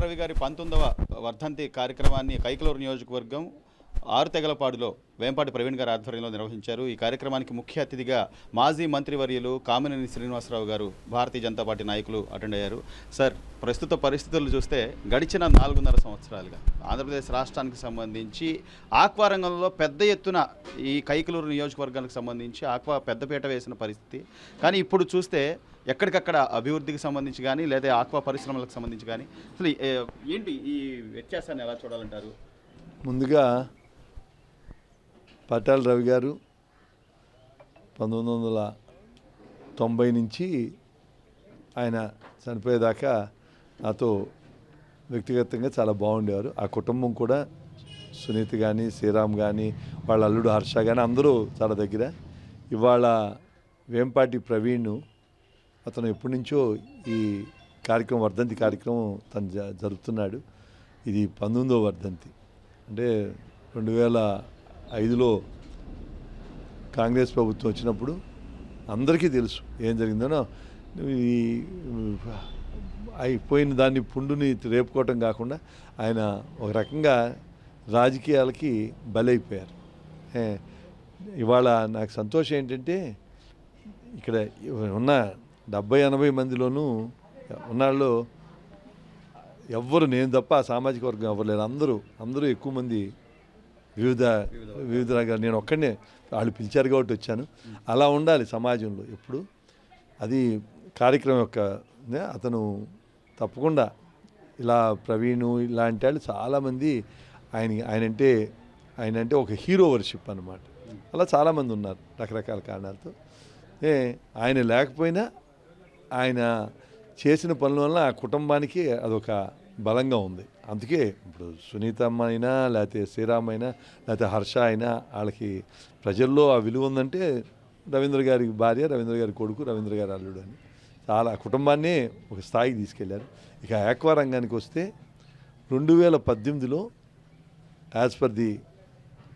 రవి గారి 19వ వర్ధంతి కార్యక్రమాన్ని కైకలూరు నియోజకవర్గం ఆరుతెగలపాడులో వేంపాటి ప్రవీణ్ గారి ఆధ్వర్యంలో నిర్వహించారు. ఈ కార్యక్రమానికి ముఖ్య అతిథిగా మాజీ మంత్రివర్యులు కామినేని శ్రీనివాసరావు గారు, భారతీయ జనతా పార్టీ నాయకులు అటెండ్ అయ్యారు. సార్, ప్రస్తుత పరిస్థితులు చూస్తే గడిచిన 4.5 సంవత్సరాలుగా ఆంధ్రప్రదేశ్ రాష్ట్రానికి సంబంధించి ఆక్వా రంగంలో పెద్ద ఎత్తున ఈ కైకలూరు నియోజకవర్గానికి సంబంధించి ఆక్వా పెద్దపీట వేసిన పరిస్థితి. కానీ ఇప్పుడు చూస్తే ఎక్కడికక్కడ అభివృద్ధికి సంబంధించి కానీ లేదా ఆక్వా పరిశ్రమలకు సంబంధించి కానీ అసలు ఏంటి ఈ వ్యత్యాసాన్ని ఎలా చూడాలంటారు? ముందుగా పట్టాల రవి గారు 1990 నుంచి ఆయన చనిపోయేదాకా నాతో వ్యక్తిగతంగా చాలా బాగుండేవారు. ఆ కుటుంబం కూడా సునీత కానీ, శ్రీరామ్ కానీ, వాళ్ళ అల్లుడు హర్ష కానీ అందరూ చాలా దగ్గర. ఇవాళ వేంపాటి ప్రవీణ్ అతను ఎప్పటి నుంచో ఈ కార్యక్రమం, వర్ధంతి కార్యక్రమం తను జరుపుతున్నాడు. ఇది 19వ వర్ధంతి. అంటే 2005లో కాంగ్రెస్ ప్రభుత్వం వచ్చినప్పుడు అందరికీ తెలుసు ఏం జరిగిందనో. ఈ అయిపోయిన దాన్ని పుండుని రేపుకోవటం కాకుండా ఆయన ఒక రకంగా రాజకీయాలకి బలైపోయారు. ఇవాళ నాకు సంతోషం ఏంటంటే ఇక్కడ ఉన్న 70-80 మందిలోనూ ఉన్నాళ్ళు ఎవ్వరు, నేను తప్ప సామాజిక వర్గం ఎవరు లేరు. అందరూ ఎక్కువ మంది వివిధ రంగాలు. నేను ఒక్కడనే, వాళ్ళు పిలిచారు కాబట్టి వచ్చాను. అలా ఉండాలి సమాజంలో ఎప్పుడు. అది కార్యక్రమం యొక్క అతను తప్పకుండా ఇలా ప్రవీణు ఇలాంటి వాళ్ళు చాలామంది ఆయనంటే ఒక హీరో వర్షిప్ అన్నమాట. అలా చాలామంది ఉన్నారు రకరకాల కారణాలతో. ఆయన లేకపోయినా ఆయన చేసిన పనుల వల్ల ఆ కుటుంబానికి అదొక బలంగా ఉంది. అందుకే ఇప్పుడు సునీతమ్మ అయినా, లేకపోతే శ్రీరామ్ అయినా, లేకపోతే హర్ష అయినా, వాళ్ళకి ప్రజల్లో ఆ విలువ ఉందంటే రవీంద్ర గారి భార్య, రవీంద్ర గారి కొడుకు, రవీంద్ర గారి అల్లుడు అని చాలా కుటుంబాన్నే ఒక స్థాయికి తీసుకెళ్లారు. ఇక ఆక్వా రంగానికి వస్తే 2018లో as per the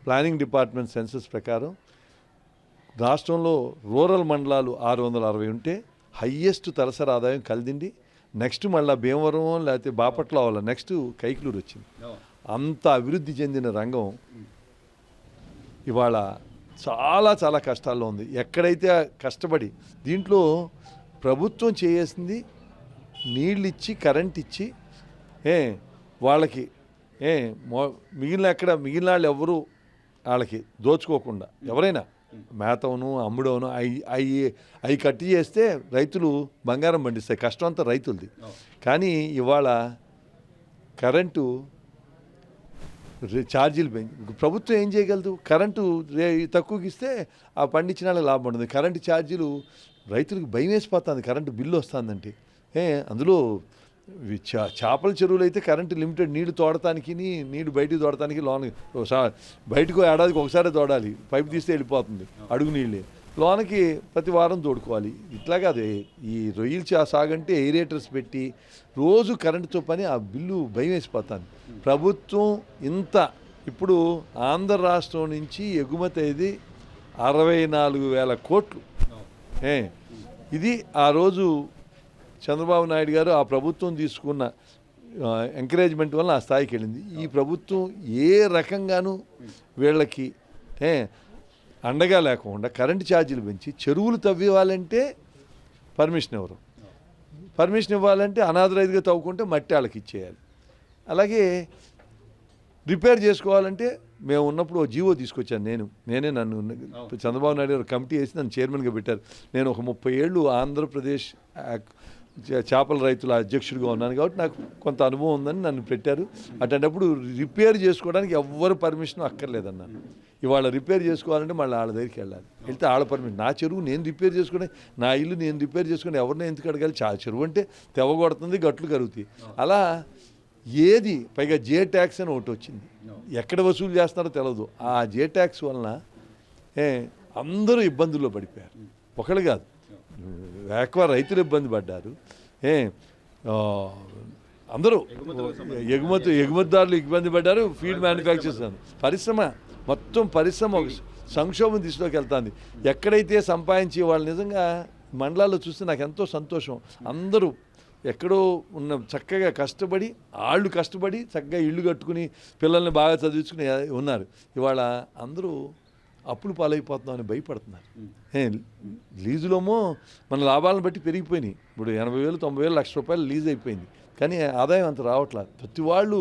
planning department census ప్రకారం రాష్ట్రంలో రూరల్ మండలాలు 660 ఉంటే హయ్యెస్ట్ తలసరి ఆదాయం కలిదిండి, నెక్స్ట్ మళ్ళీ భీమవరం లేకపోతే బాపట్ల వల్ల నెక్స్ట్ కైకలూరు వచ్చింది. అంత అభివృద్ధి చెందిన రంగం ఇవాళ చాలా చాలా కష్టాల్లో ఉంది. ఎక్కడైతే కష్టపడి దీంట్లో ప్రభుత్వం చేయాల్సింది నీళ్ళు ఇచ్చి, కరెంట్ ఇచ్చి, వాళ్ళకి మిగిలిన వాళ్ళు ఎవరు వాళ్ళకి దోచుకోకుండా, ఎవరైనా మేతవును అమ్ముడవును అవి కట్టి చేస్తే రైతులు బంగారం పండిస్తాయి. కష్టం అంతా రైతులది. కానీ ఇవాళ కరెంటు ఛార్జీలు పెంచి ప్రభుత్వం ఏం చేయగలదు? కరెంటు తక్కువకి ఇస్తే ఆ పండించిన వాళ్ళకి లాభం ఉంటుంది. కరెంటు ఛార్జీలు రైతులకు భయం వేసిపోతుంది. కరెంటు బిల్లు వస్తుందంటే అందులో చేపల చెరువులు అయితే కరెంటు లిమిటెడ్, నీళ్లు తోడటానికి, నీళ్లు బయటకు తోడటానికి లోన బయటకు ఏడాదికి ఒకసారి తోడాలి, పైపు తీస్తే వెళ్ళిపోతుంది అడుగు నీళ్ళే, లోనకి ప్రతి వారం తోడుకోవాలి. ఇట్లా కాదు, ఈ రొయ్యలు సాగంటే ఎయిరేటర్స్ పెట్టి రోజు కరెంటుతో పని, ఆ బిల్లు భయం వేసిపోతాను. ప్రభుత్వం ఇంత ఇప్పుడు ఆంధ్ర రాష్ట్రం నుంచి ఎగుమతి అయ్యేది 64,000 కోట్లు. ఇది ఆ రోజు చంద్రబాబు నాయుడు గారు ఆ ప్రభుత్వం తీసుకున్న ఎంకరేజ్మెంట్ వల్ల ఆ స్థాయికి వెళ్ళింది. ఈ ప్రభుత్వం ఏ రకంగానూ వీళ్ళకి అండగా లేకుండా కరెంటు ఛార్జీలు పెంచి చెరువులు తవ్వివ్వాలంటే పర్మిషన్ ఇవ్వాలంటే అనాథరైజ్గా తవ్వుకుంటే మట్టి వాళ్ళకి ఇచ్చేయాలి. అలాగే రిపేర్ చేసుకోవాలంటే మేము ఉన్నప్పుడు జీవో తీసుకొచ్చాను. నన్ను చంద్రబాబు నాయుడు గారు కమిటీ వేసి నన్ను చైర్మన్గా పెట్టారు. నేను ఒక 30 ఏళ్ళు ఆంధ్రప్రదేశ్ చేపల రైతుల అధ్యక్షుడిగా ఉన్నాను కాబట్టి నాకు కొంత అనుభవం ఉందని నన్ను పెట్టారు. అటువంటిప్పుడు రిపేర్ చేసుకోవడానికి ఎవ్వరు పర్మిషన్ అక్కర్లేదన్నాను. ఇవాళ రిపేర్ చేసుకోవాలంటే మళ్ళీ వాళ్ళ దగ్గరికి వెళ్తే వాళ్ళ పర్మిషన్. నా చెరువు నేను రిపేర్ చేసుకుని, నా ఇల్లు నేను రిపేర్ చేసుకుని ఎవరిని ఎందుకు అడగాలి? చెరువు అంటే తెవగొడుతుంది, గట్లు కరుగుతాయి. అలా ఏది పైగా జే ట్యాక్స్ అని ఒకటి వచ్చింది. ఎక్కడ వసూలు చేస్తున్నారో తెలియదు. ఆ జే ట్యాక్స్ వలన అందరూ ఇబ్బందుల్లో పడిపోయారు. ఒకళ్ళు కాదు, ఆక్వా రైతులు ఇబ్బంది పడ్డారు. అందరూ ఎగుమతిదారులు ఇబ్బంది పడ్డారు. ఫీడ్ మ్యానుఫ్యాక్చర్స్ మొత్తం పరిశ్రమ సంక్షోభం దిశలోకి వెళ్తుంది. ఎక్కడైతే సంపాదించి వాళ్ళు నిజంగా మండలాల్లో చూస్తే నాకు ఎంతో సంతోషం. అందరూ ఎక్కడో ఉన్న చక్కగా కష్టపడి వాళ్ళు కష్టపడి చక్కగా ఇల్లు కట్టుకుని పిల్లల్ని బాగా చదివించుకుని ఉన్నారు. ఇవాళ అందరూ అప్పులు పాలైపోతున్నామని భయపడుతున్నారు. లీజులోమో మన లాభాలను బట్టి పెరిగిపోయినాయి. ఇప్పుడు 80,000 90,000 లక్ష రూపాయలు లీజ్ అయిపోయింది, కానీ ఆదాయం అంత రావట్లేదు. ప్రతి వాళ్ళు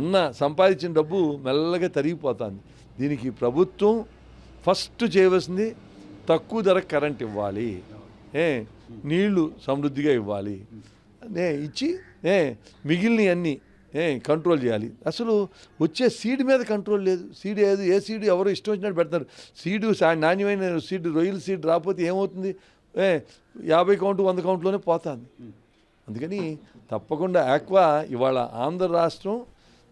ఉన్న సంపాదించిన డబ్బు మెల్లగా తరిగిపోతుంది. దీనికి ప్రభుత్వం ఫస్ట్ చేయవలసింది తక్కువ ధరకు కరెంట్ ఇవ్వాలి, నీళ్లు సమృద్ధిగా ఇవ్వాలి, ఇచ్చి మిగిలినవి అన్నీ కంట్రోల్ చేయాలి. అసలు వచ్చే సీడ్ మీద కంట్రోల్ లేదు. సీడ్ ఏ సీడ్ ఎవరు ఇష్టం వచ్చినట్టు పెడతారు. సీడు నాణ్యమైన సీడ్, రొయ్యల సీడ్ రాకపోతే ఏమవుతుంది? 50 కౌంటు 100 కౌంట్లోనే పోతుంది. అందుకని తప్పకుండా ఆక్వా ఇవాళ ఆంధ్ర రాష్ట్రం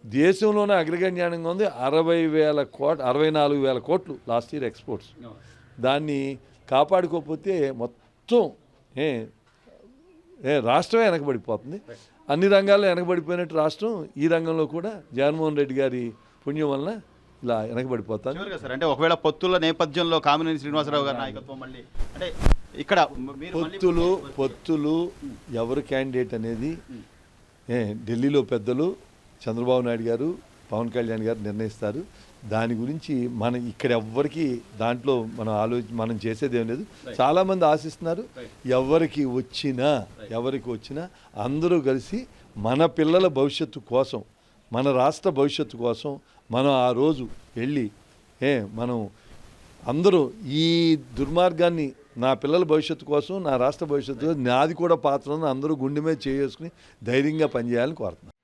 దేశంలోనే అగ్రగణ్యానంగా ఉంది. 64,000 కోట్లు లాస్ట్ ఇయర్ ఎక్స్పోర్ట్స్. దాన్ని కాపాడుకోకపోతే మొత్తం రాష్ట్రమే వెనకబడిపోతుంది. అన్ని రంగాల్లో వెనకబడిపోయినట్టు రాష్ట్రం ఈ రంగంలో కూడా జగన్మోహన్ రెడ్డి గారి పుణ్యం వలన ఇలా వెనకబడిపోతాను. సార్, అంటే ఒకవేళ పొత్తుల నేపథ్యంలో కామినేని శ్రీనివాసరావు గారి నాయకత్వం మళ్ళీ అంటే ఇక్కడ పొత్తులు ఎవరు క్యాండిడేట్ అనేది ఢిల్లీలో పెద్దలు చంద్రబాబు నాయుడు గారు, పవన్ కళ్యాణ్ గారు నిర్ణయిస్తారు. దాని గురించి మనం ఇక్కడ ఎవ్వరికి దాంట్లో మనం చేసేది ఏం లేదు. చాలామంది ఆశిస్తున్నారు. ఎవరికి వచ్చినా అందరూ కలిసి మన పిల్లల భవిష్యత్తు కోసం, మన రాష్ట్ర భవిష్యత్తు కోసం మనం ఆ రోజు వెళ్ళి మనం అందరూ ఈ దుర్మార్గాన్ని, నా పిల్లల భవిష్యత్తు కోసం, నా రాష్ట్ర భవిష్యత్తు నాది కూడా పాత్ర, అందరూ గుండె మీద చేసుకుని ధైర్యంగా పనిచేయాలని కోరుతున్నాను.